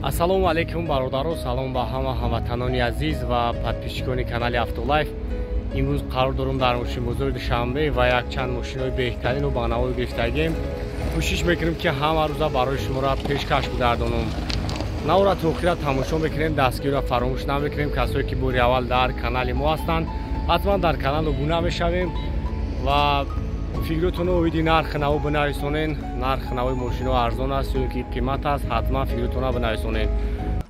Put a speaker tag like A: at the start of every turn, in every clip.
A: Ассалому алайкум бародаро, салом ба ҳама ҳамватанони азиз ва подписчикони канали Автолайф. имрӯз қарор дорум дар мошинбозори Душанбе ва якчанд мошинои беҳтарину ба навои гирифтагим кӯшиш мекунем ки ҳама рӯза барои шуморо пешкаш бидардонам. навора то охира тамошо мекунем, дастгирро фаромӯш намекунем. касое ки бори аввал дар канали мо ҳастанд, ҳатман дар канал обуна мешавем ва фикротонро оиди нархи наво бинависонен. нархи навои мошино арзон аст ё ки қимат аст, ҳатман фикротонро бинависонен.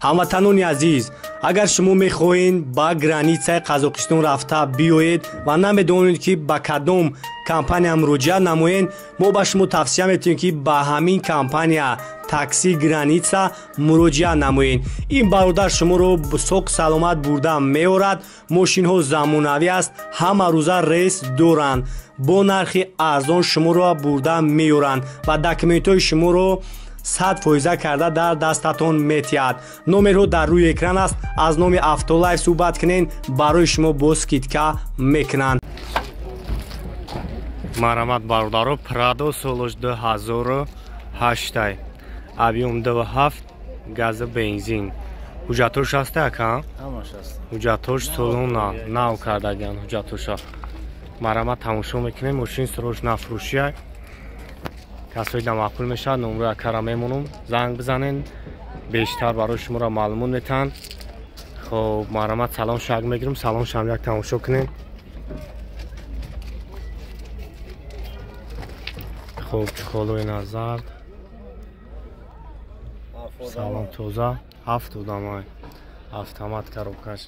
A: ҳамватанони азиз, агар шумо мехоҳед ба границаи Қазоқистон рафта биёед ва намедонед ки ба кадом компания муроҷиат намоед, мо ба шумо тавсия метавонем ки ба ҳамин компания такси граница муроҷиат намоед. ин бародар шуморо соқ саломат бурда меорад. мошинҳо замонавӣ аст, ҳама рӯза рейс доранд, бо нархи арзон шуморо бурда меоранд ва документҳои шуморо 100% карда дар дастатон метиҳад. номерҳо дар рӯи экран аст. аз номи Автолайф суҳбат кунед, барои шумо бо скидка мекунанд. марҳамат бародаро, Pradо солош 2008 объем 2.7 гази бензин. ҳуҷҷатош ҳаста ака?
B: ҳамаш аст.
A: ҳуҷҷатош солона нав кардаган ҳуҷҷатоша. марҳамат тамошо мекунем, мошин срош нафрӯшия. касои намақбул мешавад, номеро акара мемонам, занг бизанен, бештар барои шуморо маълумот метаҳанд. хоб марҳамат, салом шак мегирам, салом шам як тамошо кунем. хоб чухолои назар, салом тоза, 7 одамай, автомат коробкаш.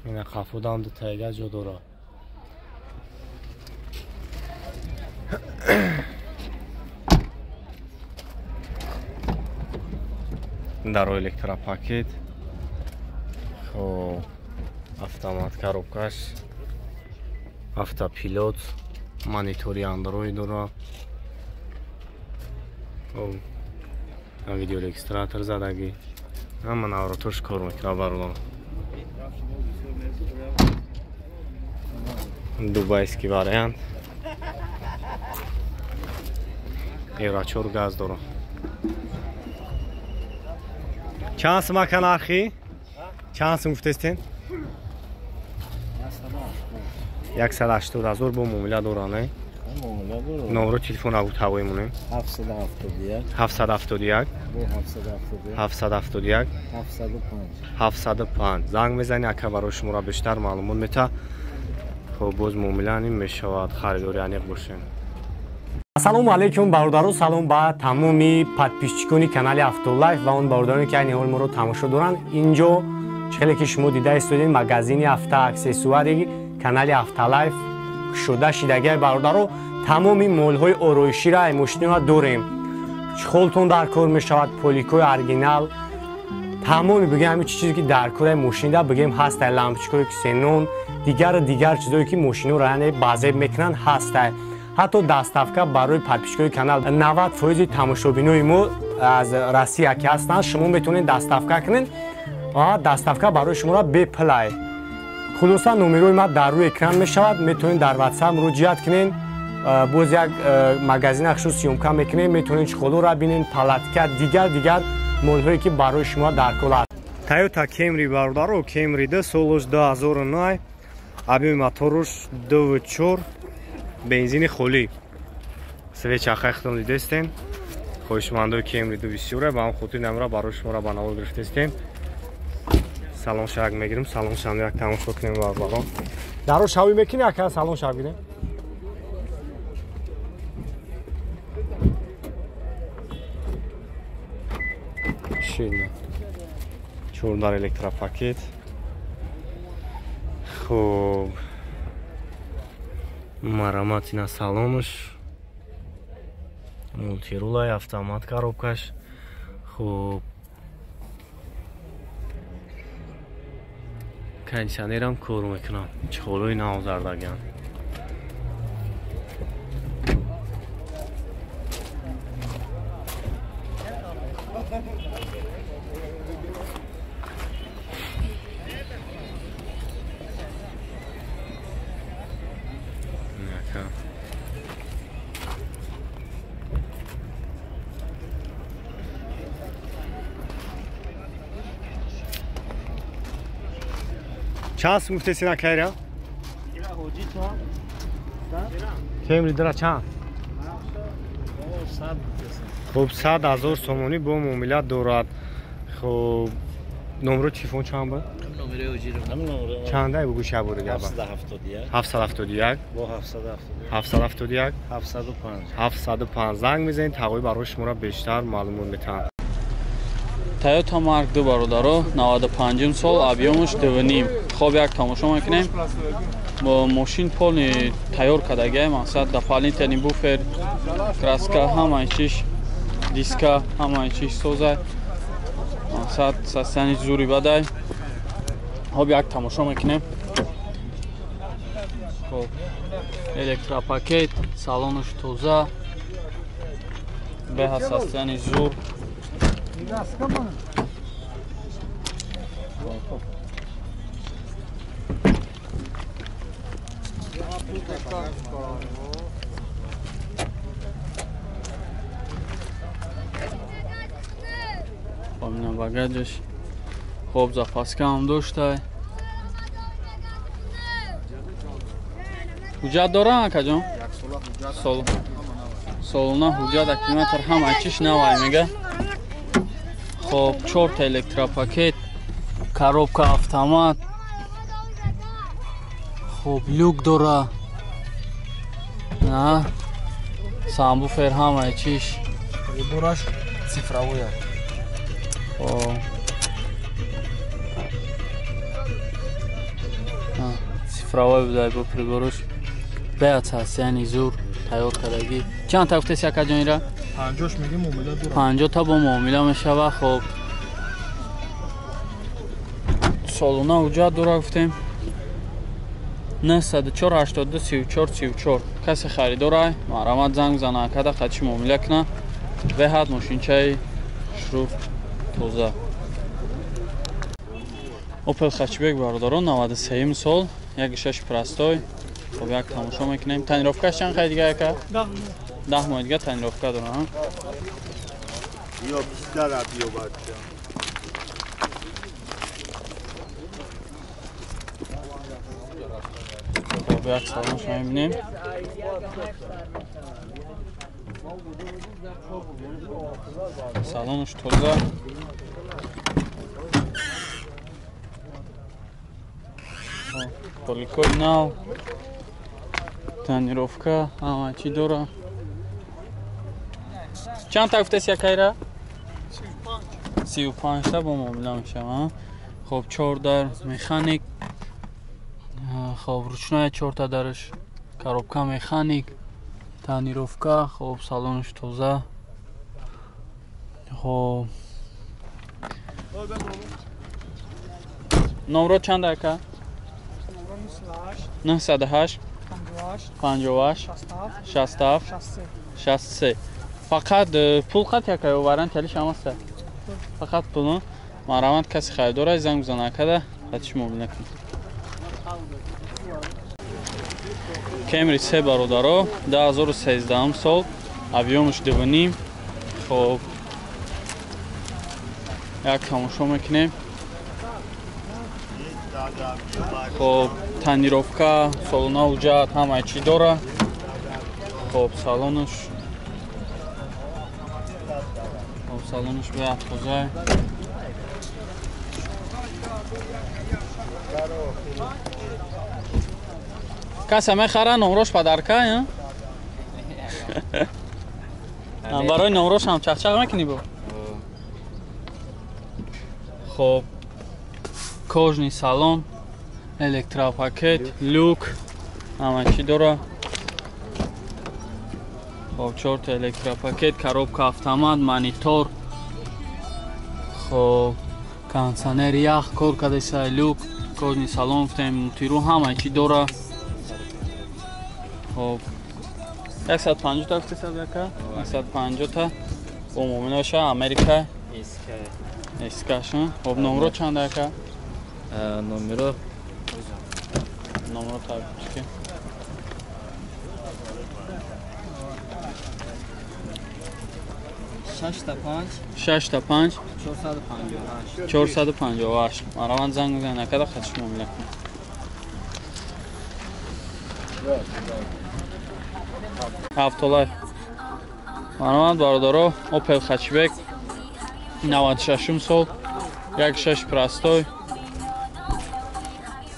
A: ина қафодам ду тайга ҷо дора. даро электропакет, хоб автомат коробкаш, автопилот, монитори андроид дора. видеорегистратор задагӣ, ҳама навратош кор мекунад бародар. дубайский вариант. евро 4 газ дора. чанд сум ака нархи? чанд сум гуфтестен? 180,000 бо муомила дора, не? номеро телефон агу ҳавои мунем 771 771 705. занг мезани, ака барои шуморо бештар маълумот мета. хоб боз муомила ним мешавад, харидори аниқ бошем. ассалому алайкум бародаро, салом ба тамоми подписчикони канали Автолайф ва он бародароне ки айни ҳол моро тамошо доранд. инҷо чихеле ки шумо дида истодед магазини авто аксессуари канали Автолайф кушода шидагиай бародаро, тамоми молҳои ороиширо ай мошинро дорем. чихолтон дар кор мешавад, поликои оригинал, тамоми бигем ҳамин чизе ки дар кори мошинда бигем ҳастай, лампочкаи ксенон, дигар чизое ки мошинро яъне базеб мекунанд ҳастай. ҳатто доставка барои подписчикои канал 90% тамошобинои мо аз Россия ки ҳастанд, шумо метавонед доставка кунед ва доставка барои шуморо беплай. хулоса номерои ман дар рӯи экран мешавад, метавонед дар WhatsApp муроҷиат кунед. боз як магазин ахшо сиёмка мекунем, метавонед чихолоро бинед, палатка, дигар молҳое ки барои шумо дар кор аст. Toyota Camry бародаро, Camry 2 солош 2009, объеми моторош 2.4, бензини холӣ. свечахаи худтон дидестен. хоҳишмандои Camry 2 бисёре, ба ҳам хотир номеро барои шуморо ба навор гирифтестем. салом шак мегирем, салом шам як тамошо кунем бародаро. даро шавӣ мекунӣ ака, салом шав гирем. шина 4 электропакет. хоб марҳамат, ина салонаш мултирулай, автомат коробкаш. хоб кондиционерам кор мекунам, чихолои нав зардаган. چند سو گفته سینا کلیرا؟ کمری درا چند؟ خب 100,000 سومونی با معاملات دارد. خب نمره تلفن چند بود؟
B: نمره اوجیرم.
A: چنده بگو شب رو گربه؟ 771
B: با
A: 771
B: 705
A: 705 زنگ میزنید تقوی برای شما را بیشتر معلومات میتن.
C: Toyota Mark 2 бародаро 95 сол объёмш 2.5. Хоб як тамошо мекунем. Бо машин полни тайёр кардагаем, мақсад дополнительный буфер, краска, ҳамаи чиз, диска, ҳамаи чиз соза. Мақсад састани зури бадай. Хоб як тамошо мекунем. Хоб электропакет, салоныш тоза. Беҳа састани зур. Помню багажиш. Хоб запаска ҳам доштай. ҳуҷҷат дорам акаҷон? солона ҳуҷҷат акилометр ҳама чиш навай мега. Хоб 4 та электропакет, коробка автомат. Хоб люк дора. На. Самбуфер ҳамаи чиш.
B: Прибораш цифровой.
C: Цифровой будай бо прибораш. Беат ҳаст, яъни зур тайёр кардагӣ. Чанд та гуфтеси акаҷонира?
B: 50 мегим муомила дорад.
C: 50 та бо муомила мешава. Хоб солона ҳуҷҷат дора гуфтем. 94 82 34 34. Касе харидорай, маҳрамат занг зана акада қатчи муомила кина. Беҳад мошинчаи шуруф тоза. Opel Хачбек бародарон 93 сол, 1.6 простой. Хоб як тамошо мекунем. Танировкаш чанд хай дига яка? 10 моҳ дига танировка дорам.
B: Ё бистар абиё бача.
C: Хоб як салонш мебинем. Салонш тоза. Поликой нав. Танировка, ҳама чӣ дора. Чанд та гуфтеси якайра? 35 та бо муомила мешава. Хоб 4 дар механик. Хоб ручная 4 та дараш. Коробка механик. Танировка, хоб салонш тоза. Хоб номро чанд ака? 98 58 67 63. Фақат пул қат якай оваран тали шамаста. Фақат пул. Маҳрамат каси харидора занг бизана акада қатиш муомила кунед. Camry 3 бародаро 2013 сол, объёмш 2.5. Хоб як тамошо мекунем. Хоб танировка, солона ҳуҷҷат ҳамаи чӣ дора. Хоб салонш. Хоб салонш беҳад тоза. Каса мехара номрош падарка, я? Барои номрош ҳам чахчақ мекунӣ бо? Хоб кожни салон, электропакет, люк, ҳама чӣ дора. Хоб 4 та электропакет, коробка автомат, монитор. Хоб кондитсионер ях кор кардаиса, люк, кожни салон гуфтем, мутиру ҳама чӣ дора. Хоб 150 та гуфтеса яка? 150 та бо муомила боша Америка эскаша. Хоб номро чанд яка?
B: Номеро
C: таблички. 6 та 5 458. Маҳрамат занг бизан акада қатиш муомила кунед. $7. Марҳамат бародаро, Opel Хачбек 96 сол, 1.6 простой.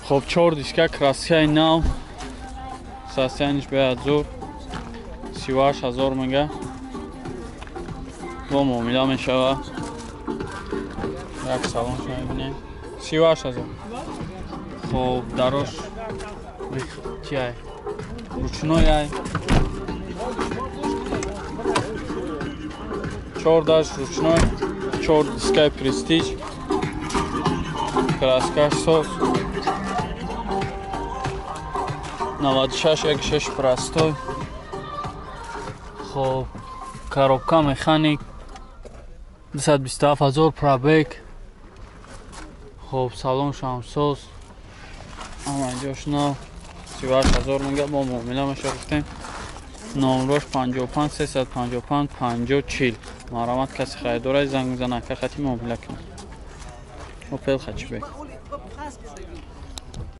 C: Хоб 4 диска краскаи нав. Состояниш беҳад зуд. 38000 мега. Бо муомила мешавад. Як салонш мебинем. 38000. Хоб дарош чиай? Ручной. 4 даш ручной, 4 дискай престиж, краскаш соус, 96 1.6 простой. Хоб коробка механик 227000 пробег. Хоб салон шамсоз. Ама инҷош нав 38000 мега бо муомила мешавад. номрош 55 355 5040. Марҳамат, каси харидорай занг мезанад, ка хати муомила кунад. Opel Хачбек.